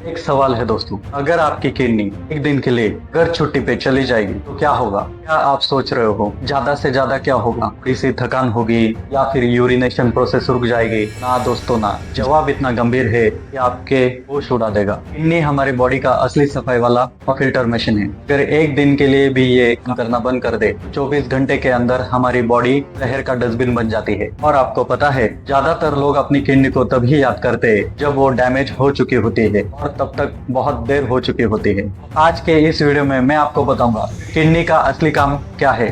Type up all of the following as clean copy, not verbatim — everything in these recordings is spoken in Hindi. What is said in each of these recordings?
एक सवाल है दोस्तों, अगर आपकी किडनी एक दिन के लिए घर छुट्टी पे चली जाएगी तो क्या होगा? क्या आप सोच रहे हो ज्यादा से ज्यादा क्या होगा? थोड़ी सी थकान होगी या फिर यूरिनेशन प्रोसेस रुक जाएगी? ना दोस्तों ना, जवाब इतना गंभीर है कि आपके होश उड़ा देगा। किडनी हमारे बॉडी का असली सफाई वाला फिल्टर मशीन है। अगर एक दिन के लिए भी ये काम करना बंद कर दे, 24 घंटे के अंदर हमारी बॉडी जहर का डस्टबिन बन जाती है। और आपको पता है, ज्यादातर लोग अपनी किडनी को तभी याद करते हैं जब वो डैमेज हो चुकी होती है और तब तक बहुत देर हो चुकी होती है। आज के इस वीडियो में मैं आपको बताऊंगा किडनी का असली काम क्या है,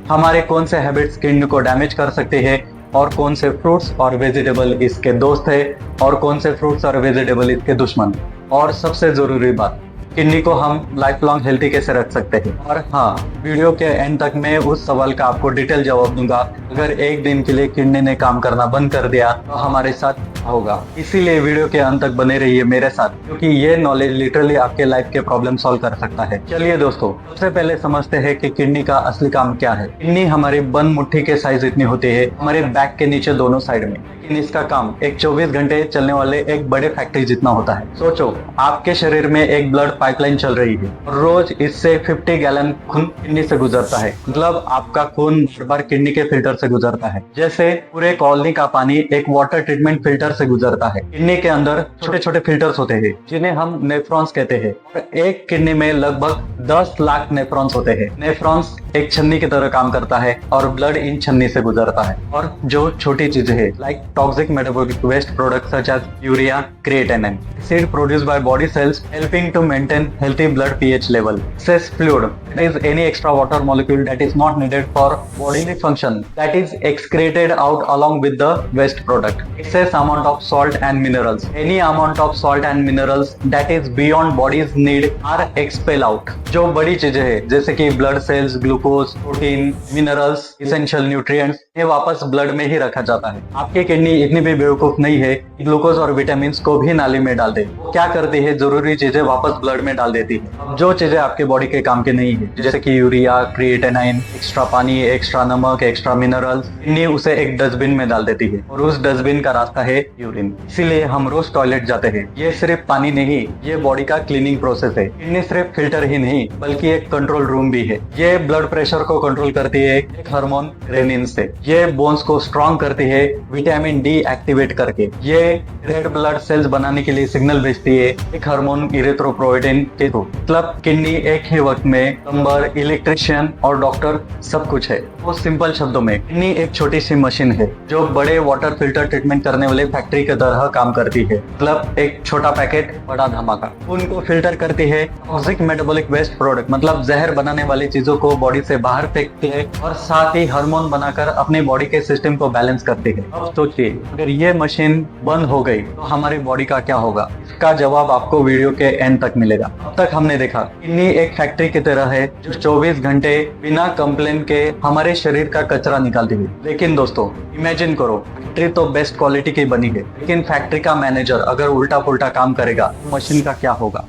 हमारे कौन से हैबिट्स किडनी को डैमेज कर सकते हैं और कौन से फ्रूट्स और वेजिटेबल इसके दोस्त है और कौन से फ्रूट्स और वेजिटेबल इसके दुश्मन। और सबसे जरूरी बात, किडनी को हम लाइफ लॉन्ग हेल्थी कैसे रख सकते हैं। और हाँ, वीडियो के एंड तक मैं उस सवाल का आपको डिटेल जवाब दूंगा, अगर एक दिन के लिए किडनी ने काम करना बंद कर दिया तो हमारे साथ होगा। इसीलिए वीडियो के अंत तक बने रहिए मेरे साथ, क्योंकि ये नॉलेज लिटरली आपके लाइफ के प्रॉब्लम सॉल्व कर सकता है। चलिए दोस्तों, सबसे पहले समझते हैं कि किडनी का असली काम क्या है। किडनी हमारी बंद मुट्ठी के साइज इतनी होती है, हमारे बैक के नीचे दोनों साइड में, लेकिन इसका काम एक 24 घंटे चलने वाले एक बड़े फैक्ट्री जितना होता है। सोचो, आपके शरीर में एक ब्लड पाइपलाइन चल रही है और रोज इससे 50 गैलन खून किडनी से गुजरता है। मतलब आपका खून बार बार किडनी के फिल्टर से गुजरता है, जैसे पूरे कॉलोनी का पानी एक वाटर ट्रीटमेंट फिल्टर से गुजरता है। किडनी के अंदर छोटे छोटे फिल्टर्स होते हैं जिन्हें हम नेफ्रॉन्स कहते हैं। और एक किडनी में लगभग 10 लाख नेफ्रॉन्स होते हैं। नेफ्रॉन्स एक छन्नी की तरह काम करता है और ब्लड इन छन्नी से गुजरता है। और जो छोटी चीजें है like toxic metabolic waste products such as urea, creatinine, acid produced by body cells helping to maintain healthy blood pH level. Excess fluid, that is any extra water molecule that is not needed for bodily function, that is excreted out along with the waste product. Excess amount of salt and minerals, any amount of salt and minerals that is beyond body's need are expel out. जो बड़ी चीजें हैं जैसे कि blood cells, glucose, protein, minerals, essential nutrients, ये वापस ब्लड में ही रखा जाता है। आपकी किडनी इतनी भी बेवकूफ नहीं है कि ग्लूकोज और विटामिन को भी नाली में डाल दे। वो क्या करती है, जरूरी चीजें वापस ब्लड में डाल देती है। जो चीजें आपके बॉडी के काम की नहीं है, जैसे कि यूरिया, क्रिएटिनिन, एक्स्ट्रा पानी, एक्स्ट्रा नमक, एक्स्ट्रा मिनरल्स, किडनी उसे एक डस्टबिन में डाल देती है और उस डस्टबिन का रास्ता है यूरिन। इसीलिए हम रोज टॉयलेट जाते हैं। ये सिर्फ पानी नहीं, ये बॉडी का क्लीनिंग प्रोसेस है। किडनी सिर्फ फिल्टर ही नहीं बल्कि एक कंट्रोल रूम भी है। ये ब्लड प्रेशर को कंट्रोल करती है एक हार्मोन रेनिन से। ये बोन्स को स्ट्रॉन्ग करती है विटामिन डी एक्टिवेट करके। ये रेड ब्लड सेल्स बनाने के लिए सिग्नल भेजती है एक हार्मोन इरिथ्रोपोइटिन के थ्रू। मतलब किडनी एक ही वक्त में प्लम्बर, इलेक्ट्रिशियन और डॉक्टर सब कुछ है। वो सिंपल शब्दों में, किडनी एक छोटी सी मशीन है जो बड़े वाटर फिल्टर ट्रीटमेंट करने वाले फैक्ट्री की तरह काम करती है। मतलब एक छोटा पैकेट बड़ा धमाका। उनको फिल्टर करती है टॉक्सिक मेटाबॉलिक वेस्ट प्रोडक्ट, मतलब जहर बनाने वाली चीजों को बॉडी से बाहर फेंकती है और साथ ही हार्मोन बनाकर अपनी बॉडी के सिस्टम को बैलेंस करती है। अब सोचिए, अगर ये मशीन बंद हो गई तो हमारी बॉडी का क्या होगा? इसका जवाब आपको वीडियो के एंड तक मिलेगा। अब तक हमने देखा किडनी एक फैक्ट्री की तरह है जो 24 घंटे बिना कंप्लेन के हमारे शरीर का कचरा निकालती है। लेकिन दोस्तों, इमेजिन करो, फैक्ट्री तो बेस्ट क्वालिटी की बनी है, लेकिन फैक्ट्री का मैनेजर अगर उल्टा पुल्टा काम करेगा तो मशीन का क्या होगा?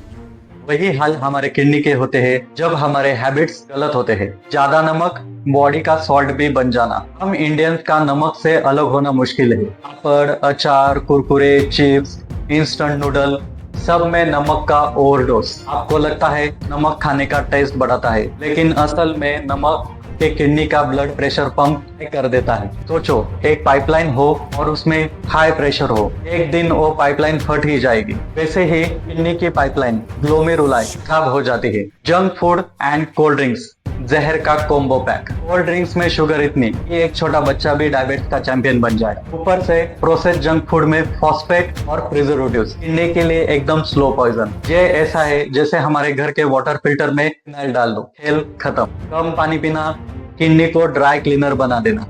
वही हाल हमारे किडनी के होते हैं जब हमारे हैबिट्स गलत होते हैं। ज्यादा नमक, बॉडी का सॉल्ट भी बन जाना। हम इंडियंस का नमक से अलग होना मुश्किल है। पापड़, अचार, कुरकुरे, चिप्स, इंस्टेंट नूडल, सब में नमक का ओवरडोज। आपको लगता है नमक खाने का टेस्ट बढ़ाता है, लेकिन असल में नमक एक किडनी का ब्लड प्रेशर पंप कर देता है। सोचो, एक पाइपलाइन हो और उसमें हाई प्रेशर हो, एक दिन वो पाइपलाइन फट ही जाएगी। वैसे ही किडनी की पाइपलाइन ग्लोमेरुलाई खराब हो जाती है। Junk food and cold drinks, जहर का कॉम्बो पैक। कोल्ड ड्रिंक्स में शुगर इतनी कि एक छोटा बच्चा भी डायबिटीज का चैंपियन बन जाए। ऊपर से प्रोसेस जंक फूड में फॉस्फेट और प्रिजर्वेटिव्स, किडनी के लिए एकदम स्लो पॉइजन। ये ऐसा है जैसे हमारे घर के वाटर फिल्टर में फिनाइल डाल दो, खेल खत्म। कम पानी पीना, किडनी को ड्राई क्लीनर बना देना।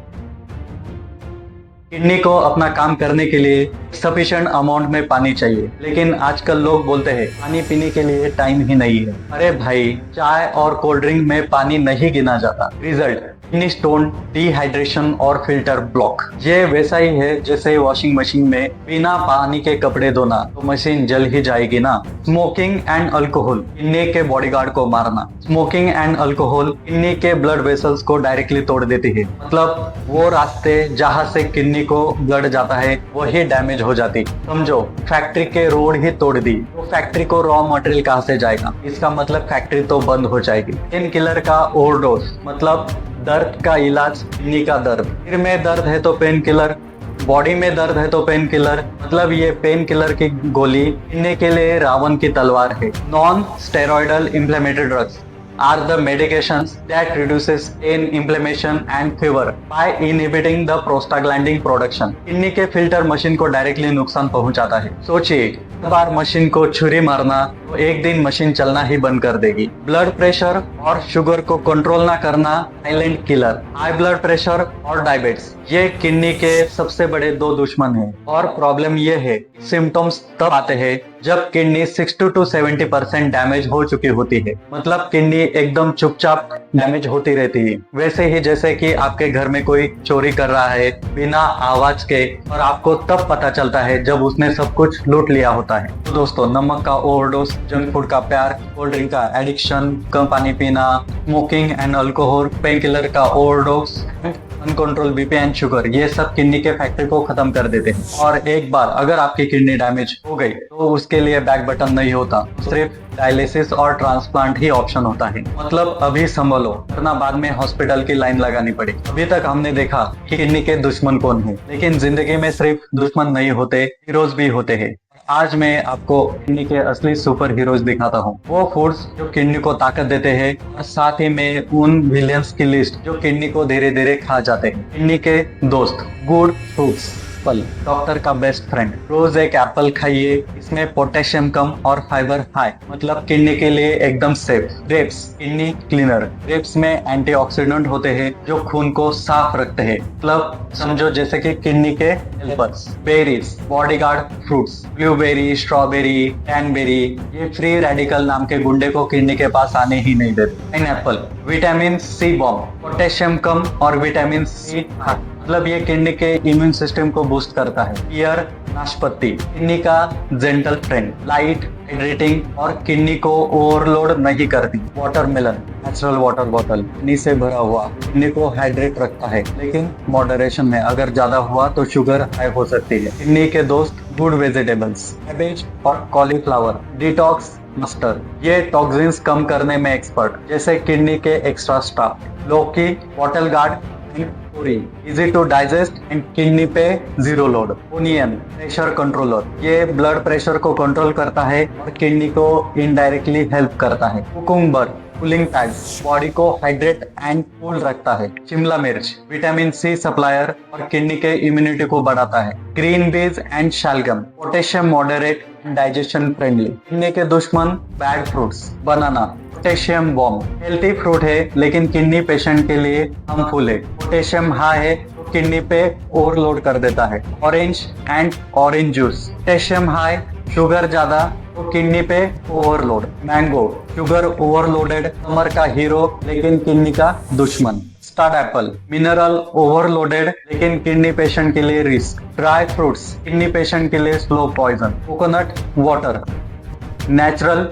किडनी को अपना काम करने के लिए सफिशिएंट अमाउंट में पानी चाहिए, लेकिन आजकल लोग बोलते हैं पानी पीने के लिए टाइम ही नहीं है। अरे भाई, चाय और कोल्ड ड्रिंक में पानी नहीं गिना जाता। रिजल्ट, किडनी स्टोन, डिहाइड्रेशन और फिल्टर ब्लॉक। ये वैसा ही है जैसे वॉशिंग मशीन में बिना पानी के कपड़े धोना तो मशीन जल ही जाएगी ना। स्मोकिंग एंड अल्कोहल, किडनी के बॉडीगार्ड को मारना। स्मोकिंग एंड अल्कोहल किडनी के ब्लड वेसल्स को डायरेक्टली तोड़ देती है, मतलब वो रास्ते जहाँ से किडनी को ब्लड जाता है वही डैमेज हो जाती। समझो फैक्ट्री के रोड ही तोड़ दी तो फैक्ट्री को रॉ मटेरियल कहाँ से जाएगा, इसका मतलब फैक्ट्री तो बंद हो जाएगी। पेन किलर का ओवरडोज, मतलब दर्द का इलाज किडनी का दर्द। सिर में दर्द है तो पेन किलर, बॉडी में दर्द है तो पेन किलर, मतलब ये पेन किलर की गोली किडनी के लिए रावण की तलवार है। Non steroidal inflammatory drugs are the medications that reduces pain, inflammation and fever by inhibiting the prostaglandin production। Kidney के फिल्टर मशीन को डायरेक्टली नुकसान पहुंचाता है। सोचिए बार मशीन को छुरी मारना तो एक दिन मशीन चलना ही बंद कर देगी। ब्लड प्रेशर और शुगर को कंट्रोल ना करना silent killer. High blood pressure और डायबिटीज ये किडनी के सबसे बड़े दो दुश्मन हैं। और प्रॉब्लम ये है सिम्टम्स तब आते हैं जब किडनी 60 to 70% डैमेज हो चुकी होती है, मतलब किडनी एकदम चुपचाप डैमेज होती रहती है। वैसे ही जैसे कि आपके घर में कोई चोरी कर रहा है बिना आवाज के, और आपको तब पता चलता है जब उसने सब कुछ लूट लिया होता है। तो दोस्तों, नमक का ओवरडोज, जंक फूड का प्यार, कोल्ड ड्रिंक का एडिक्शन, कम पानी पीना, smoking and alcohol, pain killer का overdose, uncontrol BP and sugar, ये सब किडनी के फैक्ट्री को खत्म कर देते हैं। और एक बार अगर आपकी किडनी डैमेज हो गई तो उसके लिए बैक बटन नहीं होता, सिर्फ डायलिसिस और ट्रांसप्लांट ही ऑप्शन होता है। मतलब अभी संभलो, वरना बाद में हॉस्पिटल की लाइन लगानी पड़े। अभी तक हमने देखा कि किडनी के दुश्मन कौन है, लेकिन जिंदगी में सिर्फ दुश्मन नहीं होते, हीरोज भी होते हैं। आज मैं आपको किडनी के असली सुपर हीरोज दिखाता हूँ, वो फूड्स जो किडनी को ताकत देते हैं, और साथ ही में उन विलियंस की लिस्ट जो किडनी को धीरे धीरे खा जाते हैं। किडनी के दोस्त, गुड फ्रूट्स, फल, डॉक्टर का बेस्ट फ्रेंड। रोज एक एप्पल खाइए, इसमें पोटेशियम कम और फाइबर हाई, मतलब किडनी के लिए एकदम safe. Grapes, kidney cleaner. Grapes में एंटीऑक्सीडेंट होते हैं जो खून को साफ रखते हैं, मतलब समझो जैसे कि किडनी के helpers. Berries, bodyguard fruits, blueberry, strawberry, cranberry, ये फ्री रेडिकल नाम के गुंडे को किडनी के पास आने ही नहीं देते। Pineapple, vitamin C bomb, potassium कम और विटामिन सी, मतलब ये किडनी के इम्यून सिस्टम को बूस्ट करता है। पियर, नाशपाती, किडनी का जेंटल फ्रेंड, लाइट, हाइड्रेटिंग और किडनी को ओवरलोड नहीं करती। Watermelon, natural water bottle, kidney से भरा हुआ, किडनी को हाइड्रेट रखता है, लेकिन मॉडरेशन में। अगर ज्यादा हुआ तो शुगर हाई हो सकती है। किडनी के दोस्त, गुड वेजिटेबल्स, कैबेज और कॉलीफ्लावर। डिटॉक्स मस्टर्ड, ये टॉक्सिन्स कम करने में एक्सपर्ट, जैसे किडनी के एक्स्ट्रा स्टाफ। लौकी, bottle gourd, easy to digest and kidney पे zero load. Onion, pressure controller, ये ब्लड प्रेशर को कंट्रोल करता है और किडनी को इनडायरेक्टली हेल्प करता है। कुकुम्बर, कूलिंग पैड्स, बॉडी को हाइड्रेट एंड कूल रखता है। शिमला मिर्च, विटामिन सी सप्लायर और किडनी के इम्यूनिटी को बढ़ाता है। ग्रीन बीज एंड शलगम, potassium moderate, digestion friendly. Kidney के दुश्मन, बैड फ्रूट्स। बनाना, पोटेशियम बॉम्ब, हेल्थी फ्रूट है लेकिन किडनी पेशेंट के लिए हार्मफुल है। पोटेशियम हाई है तो किडनी पे ओवरलोड कर देता है। Orange and orange juice, potassium high, sugar ज्यादा तो किडनी पे overload. Mango, sugar overloaded, summer का हीरो लेकिन किडनी का दुश्मन। स्टार्ड एप्पल, मिनरल ओवरलोडेड लेकिन किडनी पेशेंट के लिए risk. Dry fruits, kidney patient के लिए slow poison. Coconut water, natural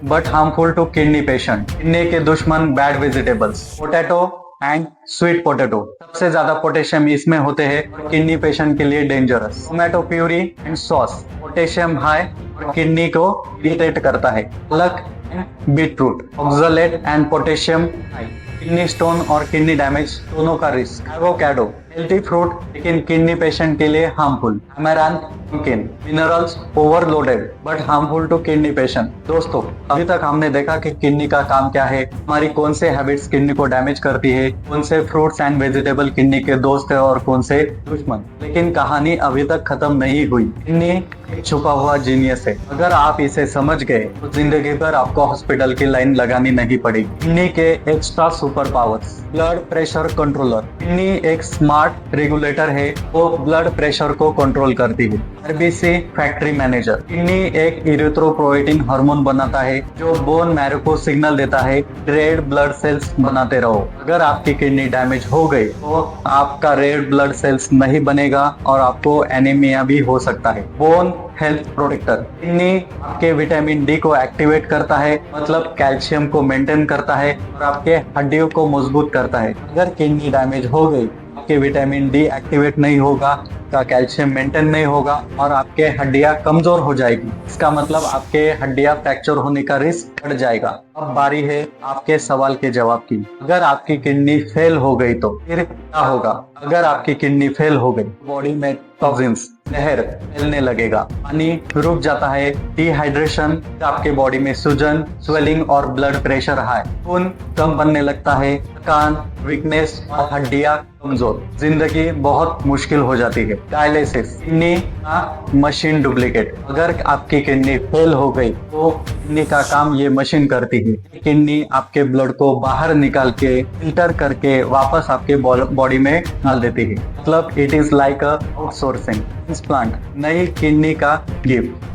but harmful to kidney patient. Kidney के दुश्मन, bad vegetables. Potato and sweet potato, सबसे ज्यादा पोटेशियम इसमें होते हैं, किडनी पेशेंट के लिए dangerous. Tomato puree and sauce, potassium high और किडनी को इरिटेट करता है। पालक and beetroot, oxalate and potassium high, kidney stone और किडनी डैमेज दोनों का रिस्क। एवोकाडो, हेल्थी फ्रूट लेकिन किडनी पेशेंट के लिए harmful. Amaranth, pumpkin, minerals overloaded but harmful to kidney patient. दोस्तों, अभी तक हमने देखा कि किडनी का काम क्या है, हमारी कौन से हैबिट्स किडनी को डैमेज करती है, कौन से फ्रूट्स एंड वेजिटेबल किडनी के दोस्त है और कौन से दुश्मन। लेकिन कहानी अभी तक खत्म नहीं हुई। किडनी एक छुपा हुआ जीनियस है। अगर आप इसे समझ गए तो जिंदगी भर आपको हॉस्पिटल की लाइन लगानी नहीं पड़ेगी। किडनी के extra super powers. Blood pressure controller. Kidney एक स्मार्ट रेगुलेटर है, वो ब्लड प्रेशर को कंट्रोल करती है। RBC factory manager. किडनी एक इरिथ्रोपोएटिन हार्मोन बनाता है जो बोन मैरो को सिग्नल देता है रेड ब्लड सेल्स बनाते रहो। अगर आपकी किडनी डैमेज हो गई तो आपका रेड ब्लड सेल्स नहीं बनेगा और आपको एनीमिया भी हो सकता है। Bone health protector. किडनी आपके विटामिन डी को एक्टिवेट करता है, मतलब कैल्शियम को मेंटेन करता है और आपके हड्डियों को मजबूत करता है। अगर किडनी डैमेज हो गई, आपके विटामिन डी एक्टिवेट नहीं होगा, का कैल्शियम मेंटेन नहीं होगा और आपके हड्डियां कमजोर हो जाएगी। इसका मतलब आपके हड्डियां फ्रैक्चर होने का रिस्क बढ़ जाएगा। अब बारी है आपके सवाल के जवाब की। अगर आपकी किडनी फेल हो गई तो फिर क्या होगा? अगर आपकी किडनी फेल हो गई, बॉडी में टॉक्सिन्स जहर फैलने लगेगा, पानी रुक जाता है, डिहाइड्रेशन, आपके बॉडी में सूजन, स्वेलिंग और ब्लड प्रेशर हाई, खून कम बनने लगता है, थकान, वीकनेस और हड्डियां कमजोर, जिंदगी बहुत मुश्किल हो जाती है। डायलिसिस। किडनी का मशीन डुप्लीकेट। अगर आपकी किडनी फेल हो गई तो किडनी का काम ये मशीन करती है। किडनी आपके ब्लड को बाहर निकाल के फिल्टर करके वापस आपके बॉडी में डाल देती है। मतलब it is like a outsourcing. Transplant. नई किडनी का गिफ्ट।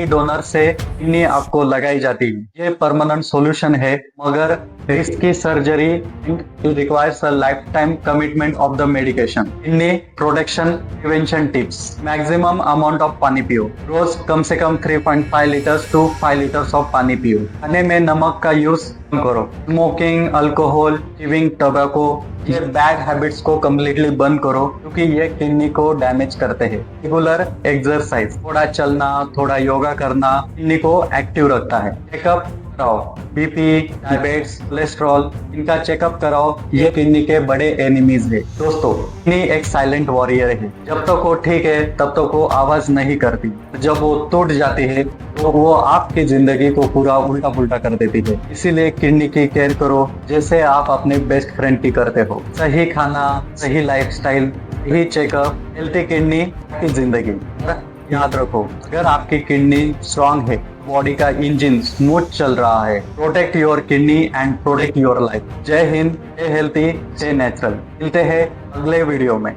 डोनर से किडनी आपको लगाई जाती है। ये परमानेंट सॉल्यूशन है, मगर इसकी surgery requires a life time commitment of the medication. Kidney protection prevention tips. Maximum amount of पानी पियो। रोज कम से कम 3.5 लीटर्स टू 5 लीटर्स ऑफ पानी पियो। खाने में नमक का यूज कम करो। स्मोकिंग, अल्कोहल, च्यूइंग टोबैको, ये बैड हैबिट्स को कम्प्लीटली बंद करो क्योंकि ये किडनी को डैमेज करते हैं। रेगुलर एक्सरसाइज, थोड़ा चलना, थोड़ा योगा करना किडनी को एक्टिव रखता है। चेकअप कराओ, बीपी, डायबिटीज, कोलेस्ट्रॉल, इनका चेकअप कराओ, ये किडनी के बड़े एनिमीज है। दोस्तों, किडनी एक साइलेंट वॉरियर है। जब तक वो ठीक है तब तक वो आवाज नहीं करती। जब वो टूट जाती है तो वो आपकी जिंदगी को पूरा उल्टा पुल्टा कर देती है। इसीलिए किडनी की केयर करो जैसे आप अपने बेस्ट फ्रेंड की करते हो। सही खाना, सही लाइफस्टाइल, सही चेकअप, हेल्थी किडनी की जिंदगी। याद रखो, अगर आपकी किडनी स्ट्रांग है, बॉडी का इंजन स्मूथ चल रहा है, protect your kidney and protect your life. जय हिंद, स्टे हेल्थी, स्टे नेचुरल। मिलते हैं अगले वीडियो में।